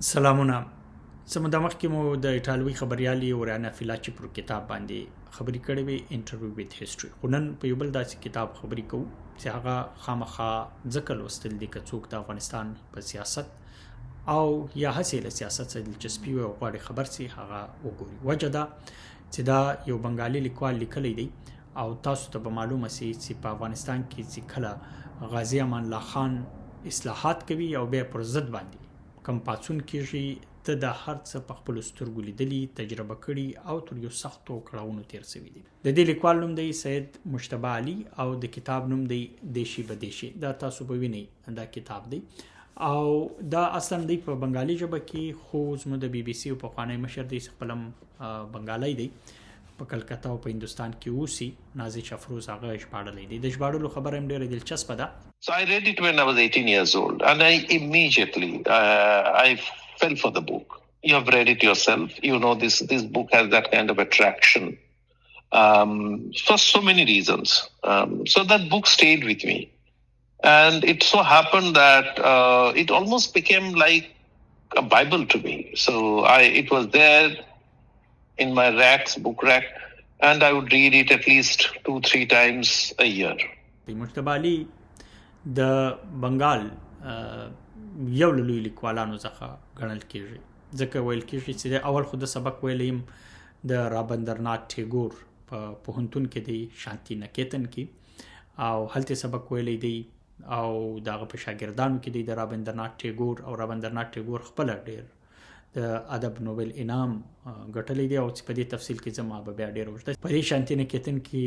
سلامونه. زموږ د مخکې مو د ایټالوي خبريالي اوریانا فیلاچي پر کتاب باندې خبرې کړې وي، انټرویو وذ هیستوري. خو نن په یو بل داسې کتاب خبرې کوو چې هغه خامخا ځکه لوستل دي که څوک د افغانستان په سیاست او یا هسې له سیاست سره دلچسپي وي او غواړي خبر سي هغه وګوري. وجه دا چې دا یو بنګالي لیکوال لیکلی دی او تاسو ته به معلومه سي چې په افغانستان کې چې کله غازي امان الله خان اصلاحات کوي او بیا پر ضد باندې کم پاڅون کېږي، ته د هر څه په خپلو سترګو لیدلي، تجربه کړي او تر یو سختو کړاوونو تیر شوي دي. د دې لیکوال نوم دی سید مجتبی علي او د کتاب نوم دی دیشي بدیشي. دا تاسو به وینئ دا کتاب دی او دا اصلا دی په بنګالي ژبه کې، خو زموږ د بي بي سي پخوانی مشر دی خپلم بنګالی دی، په کلکتا او په هندوستان کې اوسي. نازش افروز هغه ژباړلی دی. د ژباړلو خبره هم ډېره دلچسپه ده. So I read it when I was 18 years old, and I immediately I fell for the book. You have read it yourself. You know this book has that kind of attraction for so many reasons. So that book stayed with me, and it so happened that it almost became like a Bible to me. So it was there in my book rack, and I would read it at least 2-3 times a year. مجتبی علي د بنګال یو له لوی لیکوالانو څخه ګڼل کېږي، ځکه ویل کېږي چې د اول خو د سبق ویلی یم د رابندرنات ټیګور په پوهنتون کې دی، شانتی نکیتن کې، او هلته سبق ویلی دی او د هغه په شاګردانو کې دی د رابندرنات ټیګور. او رابندرنات ټیګور خپله ډېر د ادب نوبل انعام ګټلی دی او چې په دې تفصیل کې زما به بیا ډېر اوږده. په دې شانتی نکیتن کې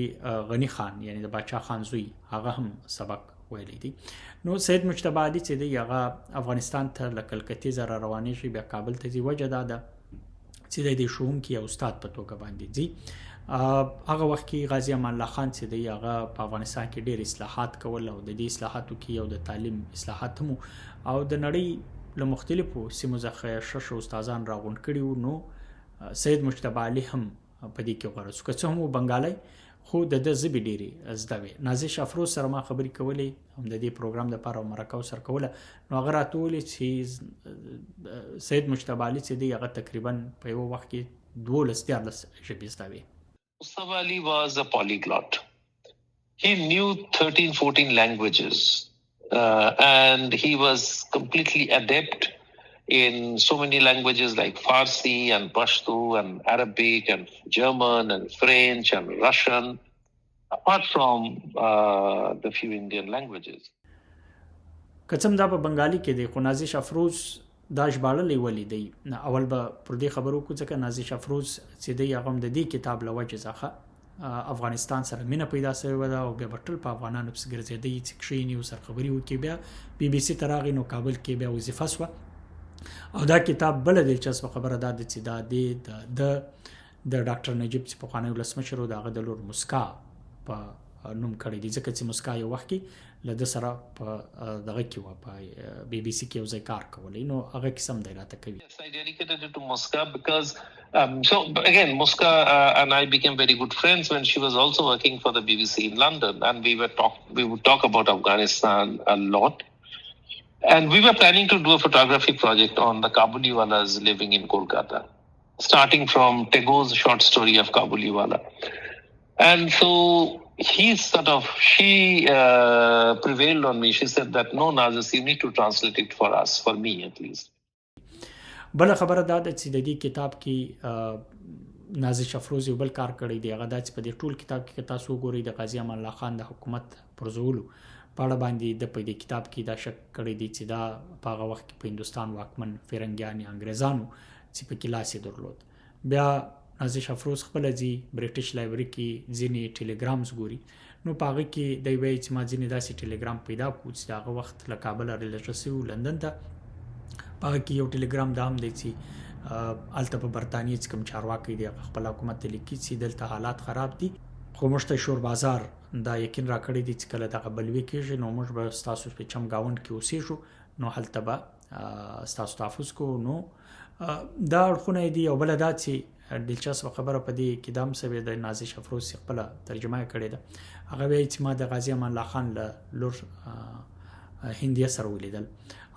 غني خان یعنی د باچا خان زوی هغه هم سبق ویلی دی. نو سید مجتبی علي چې دی هغه افغانستان ته له کلکتې زره روانېږي، بیا کابل ته ځي. وجه دا ده چې د ښوونکي او استاد په توګه باندې ځي. هغه وخت کې غازي امان الله خان چې دی هغه په افغانستان کې ډېر اصلاحات کول او د دې اصلاحاتو کې یو د تعلیم اصلاحات هم او د نړۍ له مختلفو سیمو څخه ښه استادان راغونډ کړي وو. نو سید مجتبی علي هم په دې کې غوره شو، که څه هم و بنګالی خو د ده ژبې ډېرې زده وې. نازش افروز سره ما خبرې کولې هم د دې پروګرام دپاره او مرکه ورسره کوله، نو هغه راته وویلې چې سید مجتبی علي چې دی هغه تقریبا په یوه وخت کې 12-14 ژبې زده وې. Mustafa Ali was a polyglot. He knew 13-14 languages and he was completely adept in so many languages like Farsi and Pashto and Arabic and German and French and Russian, apart from the few Indian languages. که څه هم دا په بنګالي کې دی، خو نازش افروز دا ژباړلی ولې دی. اول به پر دې خبرو وکړو ځکه نازش افروز چې دی هغه هم د دې کتاب له وجې څخه افغانستان سره مینه پیدا شوې ده او بیا به ټول په افغانانو پسې ګرځېدی چې کښېني ورسره خبرې وکړي. بیا بي بي سي ته راغی، نو کابل کې بیا وظیفه شوه. او دا کتاب بله دلچسپه خبره دا ده چې دا د ډاکټر نجیب چې پخوانی ولسمشر و د هغه د لور مسکا په نوم کړی دی، ځکه چې مسکا یو وخت کې له ده سره په دغه کې وه، په بي بي سي کې یو ځای کار کولی. نو هغه کیسه هم دی راته کوي. Yes, I dedicated it to Muska because so again Muska and I became very good friends when she was also working for the BBC in London, and we would talk about Afghanistan a lot. And we were planning to do a photography project on the Kabuliwalas living in Kolkata, starting from Tagore's short story of Kabuliwala. And so she prevailed on me. She said that no, Nazis, you need to translate it for us, for me at least. بله خبره دا ده چې د دې کتاب کې نازش افروز یو بل کار کړی دی. هغه دا چې په دې ټول کتاب کې تاسو وګورئ د غازي امان الله خان د حکومت پرځولو په اړه باندې د په دې کتاب کې دا شک کړی دی چې دا په هغه وخت کې په هندوستان واکمن فرنګیان یا انګریزانو چې پکې لاس یې درلود. بیا نازش افروز خپله ځي برټش لایبرري کې ځینې ټیلیګرامز ګوري، نو په هغه کې دی وایي چې ما ځینې داسې ټیلیګرام پیدا کړو چې د هغه وخت له کابله ریلیټ شوي وو لندن ته. په هغه کې یو ټیلیګرام دا هم دی چې هلته په برطانیې چې کوم چارواکی دی هغه خپل حکومت ته لیکي چې دلته حالات خراب دي، خو موږ ته شور بازار دا یقین راکړی دی چې کله دغه بلوي کېږي نو موږ به ستاسو په چمګاونډ کې اوسېږو، نو هلته به ستاسو تحفظ کوو. نو دا اړخونه دي. او بله دا چې دلچسپه خبره په دې کې دا هم شوې ده، نازش افروز خپله ترجمه یې کړې ده. هغه وایي چې ما د غازي امان الله خان له لور هندیه سره ولیدل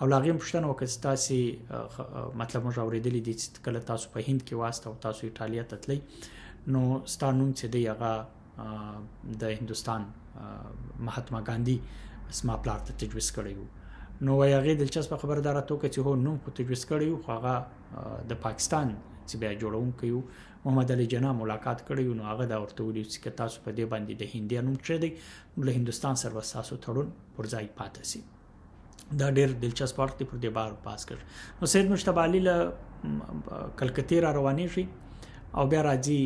او لاغې پښتنه وکړه تاسو مطلب موږ اوریدلی دي چې کله تاسو په هند کې واسطه او تاسو ایټالیا ته تللی نو ستانوم چې دی هغه د هندستان مهاتما ګاندھی اسما پلار ته تجویز کړی نو هغه دلچسپ خبردار ته چې هو نوم خو تجویز کړی خو هغه د پاکستان چې بیا جوړونکو محمد علي جناح ملاقات کړی نو هغه دا ورته ویل چې تاسو په دې باندې د هندیا نوم چي دی له هندستان سره تاسو تړون پر ځای پاتې سي دا ډېر دلچسپ وخت پر دې بار پاس کړ نو سید مجتبی علي له کلکتې را روانې شي او بیا راځي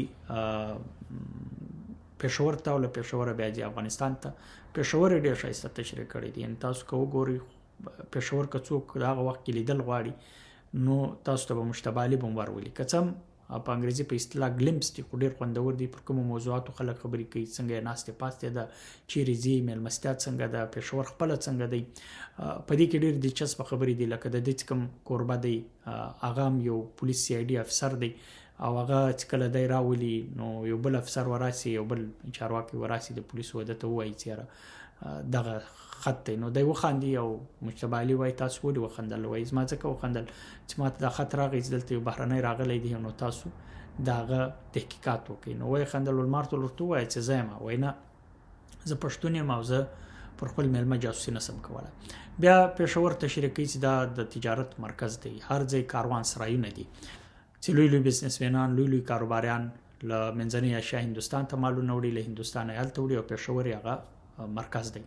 پېښور ته او له پېښور بیا ځي افغانستان ته پېښور ډېر ښایسته تشریح کړی دی تاسو کو ګوري پېښور که څوک هغه وخت کې لیدل غواړي نو تاسو ته مجتبی علي بمبار ولي کڅم په انګریزي په اصطلاح ګلمپس دی خو ډېر خوندور دی پر کوم موضوعاتو خلک خبرې کوي څنګه ناستې پاستې ده چیرې ځي میلمستیا څنګه ده پېښور خپله څنګه دی په دې کې ډېر دلچسپه خبرې دي لکه د دې کوم کوربه دی هغه هم یو پولیس سی آی ډي افسر دی او هغه چې کله دی راولي نو یو بل افسر وراسي یو بل چارواکي وراسي د پولیسو ودته وایي چې دغه خط دی نو دی وخاندي او مجتبی علي وایي تاسو ولې وخندل وایي زما ځکه وخندل چې ماته دا خط راغی چې دلته یو بهرنی راغلی دی نو تاسو د هغه تحقیقات وکړئ نو وایي خندل ولمارته ورته ووایي چې زه یم وایي نه زه پښتون یم او زه پر خپل میلمه جاسوسي نسم کولی بیا پېښور تشریح کوي چې دا د تجارت مرکز دی هر ځای کاروان سرایونه دي چې لوی لوی بزنسمنان لوی لوی کاروباریان له منځنۍ اسیا هندوستان ته مالونه وړي له هندوستانه هلته وړي او پېښور هغه مرکز دی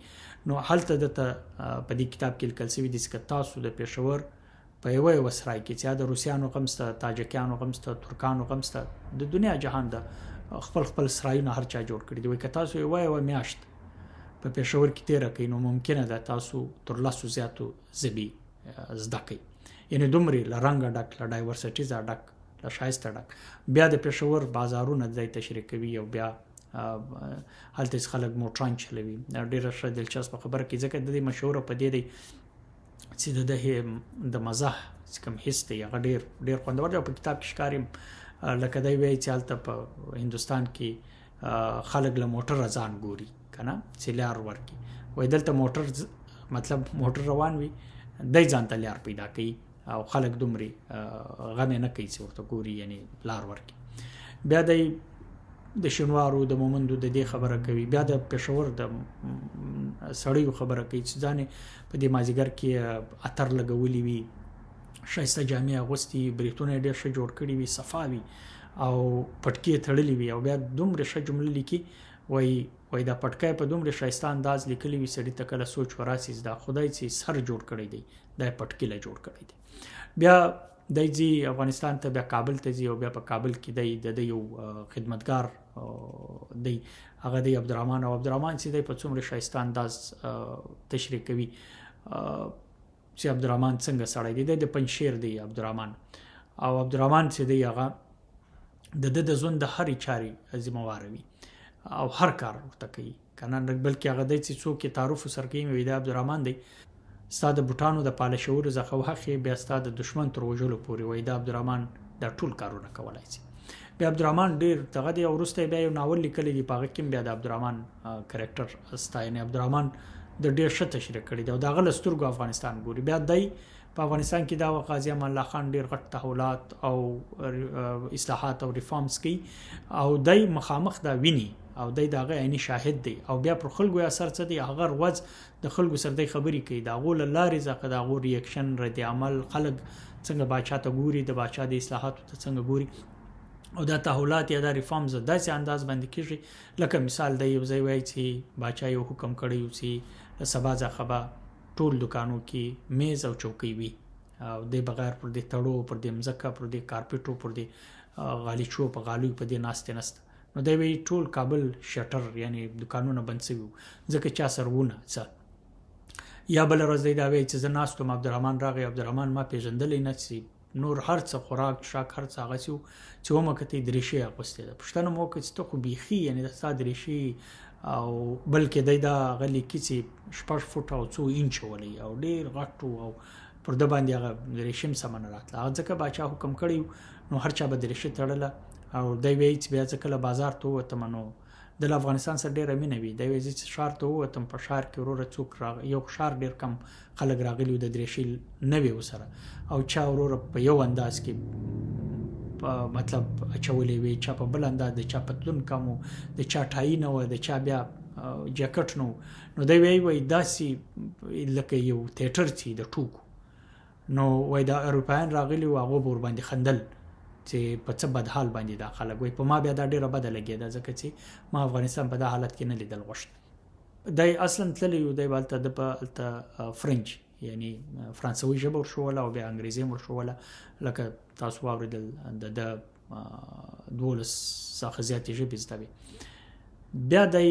نو هلته د په دې کتاب کې لیکل شوي دي چې تاسو د پېښور په یو سرای کې چې د روسیانو غم سته تاجکیانو غم سته ترکانو غم سته د دنیا جهان د خپل سرایونه هر چا جوړ کړي دی وایي که تاسو یو میاشت په پېښور کې تیره کوي نو ممکنه ده تاسو تر 10 زیاتو ژبې زده کړئ یعنې دومرې له رنګه ډک له ډایورسټیزه ډک له ښایسته ډک بیا د پېښور بازارونه ځای تشریح کوي او بیا هلته خلک موټران چلوي ډېره ښه دلچسپه خبره کوي ځکه د دې مشهوره په دې دی چې د مزاح کوم حس دی هغه ډېر خوندور دی او په کتاب کې ښکاري لکه دی وایي چې هلته په هندوستان کې خلک له موټره ځان ګوري که نه چې لار ورکړي وایي دلته موټر مطلب موټر روان وي دی ځان ته لار پیدا کوي او خلک دومرې غم نه کوي چې ورته ګوري یعنې لار ورکړي بیا دی د شینوارو د مومندو د دې خبره کوي بیا د پېښور د سړیو خبره کوي چې ځانې په دې مازدیګر کې عطر لګولي وي ښایسته جامې اغوستي بریتونه ډېر ښه جوړ کړي وي صفا وي او پټکي تړلي وي او بیا دومره ښه جمله لیکي وایي دا پټکی په دومره ښایسته انداز لیکلی وي سړي ته کله سوچ وراسي دا خدای چې سر جوړ کړی دی دا یې پټکي له جوړ کړی دی بیا دی ځي افغانستان ته بیا کابل ته ځي او بیا په کابل کې دی یو خدمتګار دی هغه دی عبدالرحمن او عبدالرحمن چې دی په څومره ښایسته انداز تشریح کوي چې عبدالرحمن څنګه سړی دی د پنجشیر دی عبدالرحمن او عبدالرحمن چې دی هغه د ژوند د هرې چارې ذمهواره وي او هر کار ورته کوي که نه بلکې هغه دی چې څوک یې تعارف ورسره کوي وایي دا عبدالرحمن دی ستا د بوټانو د پالشولو څخه واخلې بیا ستا د دښمن تر وژلو پورې وایي دا عبدالرحمن دا ټول کارونه کولی شي بیا عبدالرحمن ډېر دغه دی او وروسته بیا یو ناول لیکلی دی په هغه کې بیا د عبدالرحمن کرکټر ستاینې عبدالرحمن د ډېر ښه تشریح کړی دی او د هغه له سترګو افغانستان ګوري بیا دی په افغانستان کې دا قاضي امان الله خان ډېر غټ تحولات او اصلاحات او ریفارمز کوي او دی مخامخ دا ویني او دی د هغه عیني شاهد دی او بیا پر خلکو یې اثر څه دی هغه روز د خلکو سره دی خبرې کوي د هغو له لارې څخه د هغو ریاکشن رد عمل خلک څنګه باچا ته ګوري د باچا د اصلاحاتو ته څنګه ګوري او دا تحولات یا دا ریفارمز داسې انداز باندې کېږي لکه مثال دی یو ځای وایي چې باچا یو حکم کړی و چې له سبا څخه به ټول دکانو کې میز او چوکۍ وي او دی بغیر پر دې تړو پر دې مځکه پر دې کارپېټو پر دې غالیچو په غالیو په دې ناستې نسته نو دی وایي ټول کابل شټر یعنی دکانونه بند شوي وو ځکه چا سرونه څه یا بله ورځ دی دا وایي چې زه ناست وم عبدالرحمن راغی عبدالرحمن ما پېژندلی نه چې نور هر څه خوراک شاک هر څه هغسې وو چې ومکتې درېشۍ اغوستې ده پوښتنه مو وکړه چې ته خو بیخي یعنې د ستا درېشۍ او بلکې دی دا هغه لیکي چې 6 فوټه او 2 انچه ولي او ډېر غټ او پر ده باندې هغه درېشۍ هم سمه نه راتله هغه ځکه باچا حکم کړی نو هر چا به درېشۍ تړله او دی وایي چې بیا زه کله بازار ته ووتم نو د افغانستان سره ډېره مینه وي. دی وایي چې ښار ته ووتم، په ښار کې وروره څوک یو ښار ډېر کم خلک راغلي د درېشي نه وي ورسره، او چا وروره په یو انداز کې مطلب اچولې وي، چا په بل انداز، د چا پتلون کم و، د چا ټایي نه وه، د چا بیا جاکټ نه و. نو دی وایي داسې لکه یو تیټر چې د ټوکو. نو وایي د اروپایان راغلي وو، هغو به ورباندې خندل چې په څه بد حال باندې دا خلک. وایي په ما بیا دا ډېره بده لګېده، ځکه چې ما افغانستان په دا حالت کې نه لیدل غوښت. دی اصلا تللی و، دی به هلته د په هلته فرنچ یعنی فرانسوي ژبه ورښووله او بیا انګریزي هم ورښووله. لکه تاسو واورېدل د 12 څخه زیاتې ژبې زده وې. بیا دی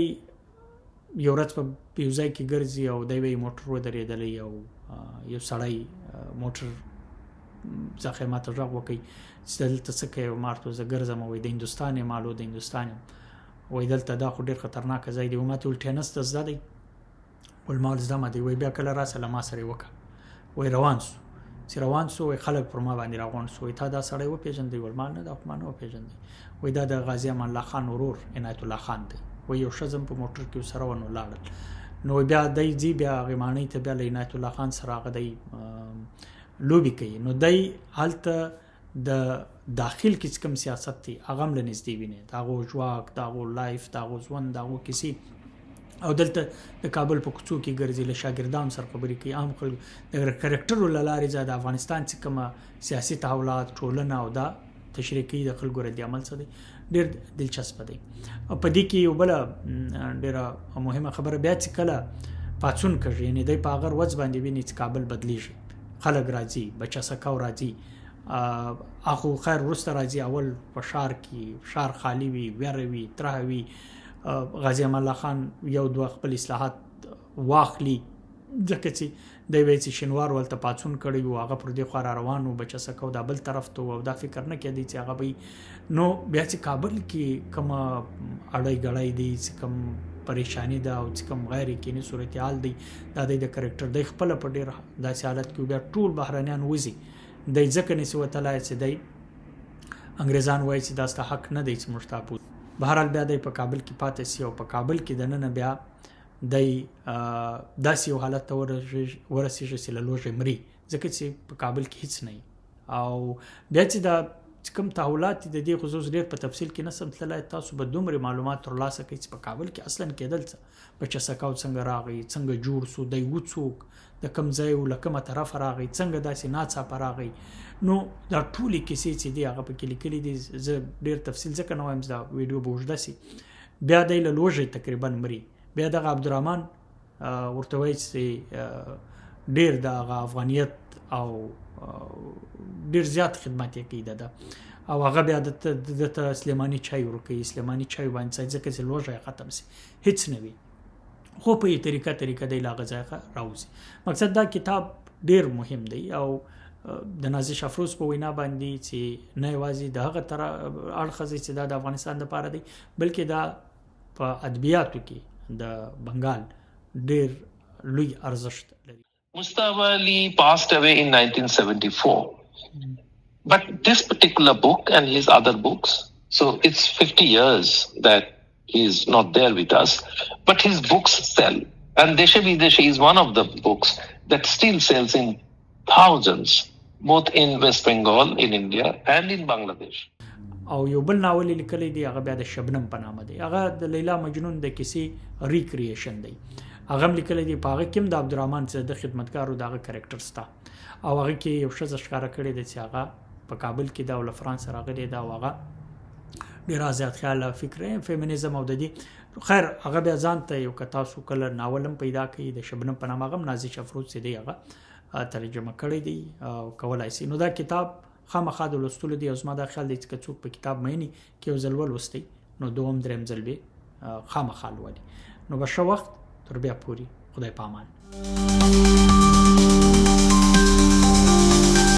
یو ورځ په یو ځای کې ګرځي او دی وایي موټر ودرېدلی او یو سړی موټر څخه ما ته غږ وکړي چې دلته څه کوې؟ ما ورته زه ګرځم. وایي د هندوستان یم. الو د هندوستان یم. وایي دلته دا خو ډېر خطرناکه ځای دی. ما ته ویل ټینس ته زده دی؟ ویل ما زده مه دی. وایي بیا کله راسه له ما سره یې وکړه. وایي روان سو. چې روان سو وایي خلک پر ما باندې راغونډ سو. وایي تا دا سړی وپېژندی؟ ویل ما نه، دا خو ما نه وپېژندی. وایي دا د غازي امان الله خان ورور عنایت الله خان دی. وایي یو ښځه هم په موټر کې ورسره وه، نو لاړل. نو بیا دی ځي، بیا هغې ماڼۍ ته بیا له عنایت الله خان سره هغه دی لوبې کوي. نو دی هلته د داخل کې چې کوم سیاست دی هغه هم له نږدې ویني، د هغو ژواک، د هغو لایف، د هغو ژوند، د هغو کیسې. او دلته د کابل په کوڅو کې ګرځي، له شاګردانو سره خبرې کوي، عام خلکو د کرکټرو له لارې د افغانستان چې کومه سیاسي تحولات، ټولنه او دا تشریح کوي، د خلکو رد عمل څه دی، ډېر دلچسپه دی. او په دې کې یو بله ډېره مهمه خبره بیا چې کله پاڅون کېږي، یعنې دی په هغه ورځ باندې ویني چې کابل بدلیږي، خلک راځي، بچه سکاو راځي. هغه خیر وروسته راځي، اول په ښار کې ښار خالي وي، ویره وي، ترهه وي. غازي امان الله خان یو دوه خپل اصلاحات واخلي، ځکه چې دی وایي چې شینوار ولته پاڅون کړی و، هغه پر دې خوا را روان و، بچه سکاو دا بل طرف ته و، او دا فکر نه کېدی چې هغه به. نو بیا چې کابل کې کومه اړی ګړی دی، چې کوم پریشانی ده او چې کوم غیر یقیني صورتحال دی، دا دی د کرکټر دی خپله په ډېر داسې حالت کې بیا ټول بهرنیان وځي. دی ځکه نسي وتلی چې دی انګریزان وایي چې دا ستا حق نه دی چې موږ ته. بهرحال بیا دی په کابل کې پاتې سي، او په کابل کې دننه بیا دی داسې یو حالت ته ورسېږي چې له لوږې مري، ځکه چې په کابل کې هیڅ نه وي. او بیا چې دا کوم تحولات د دې خصوص ډېر په تفصیل کې نسم تللی، تاسو به دومره معلومات ترلاسه کړئ چې په کابل کې اصلا کېدل څه، بچه سکاو څنګه راغی، څنګه جوړ سو، دی و څوک، د کوم ځای و، له کومه طرفه راغی، څنګه داسې ناڅاپه راغی. نو دا ټولې کیسې چې دي هغه پکې لیکلي دي. زه ډېر تفصیل ځکه نه وایم چې دا ویډیو به اوږده سي. بیا دی له لوږې تقریبا مري. بیا دغه عبدالرحمن ورته وایي چې ډېر د هغه افغانیت او ډېر زیات خدمت یې کوي ده، او هغه بیا دته سلیماني چای ورکوي، سلیماني چای باندې ځکه چې لوږه یې ختم سي، هیڅ نه وي، خو په یې طریقه دی له هغه ځایه راوځي. مقصد دا کتاب ډېر مهم دی، او د نازش افروز په وینا باندې چې نه یوازې د هغه اړخه چې دا د افغانستان دپاره دی، بلکې دا په ادبیاتو کې د بنګال ډېر لوی ارزښت لري. Mustafa Ali passed away in 1974. But this particular book and his other books, so it's 50 years that he's not there with us, but his books sell. And Deshe Videshi is one of the books that still sells in thousands, both in West Bengal, in India, and in Bangladesh. او یو بل ناول لیکلی دی، هغه بیا د شبنم په نامه دی. هغه د لیلا مجنون د کیسې ریکریشن دی. هغه هم لیکلی دی، په هغه کې هم د عبدالرحمن چې د خدمتګارو د هغه کرکټر سته، او هغه کې یو ښځه ښکاره کړې ده چې هغه په کابل کې ده او له فرانس راغلې ده، او هغه ډېره زیات خیال فکر فیمینیزم او د دې خیر هغه بیا ځان ته یو که تاسو کله ناول هم پیدا کړئ د شبنم په نامه، هغه هم نازش افروز چې دی هغه ترجمه کړی دی او کولی شي. نو دا کتاب خامخا د لوستلو دی، او زما دا خیال دی چې که څوک په کتاب مینی کې یو ځل ولوستی نو دوم دریم ځل به خامخا لولي. نو به ښه وخت، تر بیا پورې خدای پامان.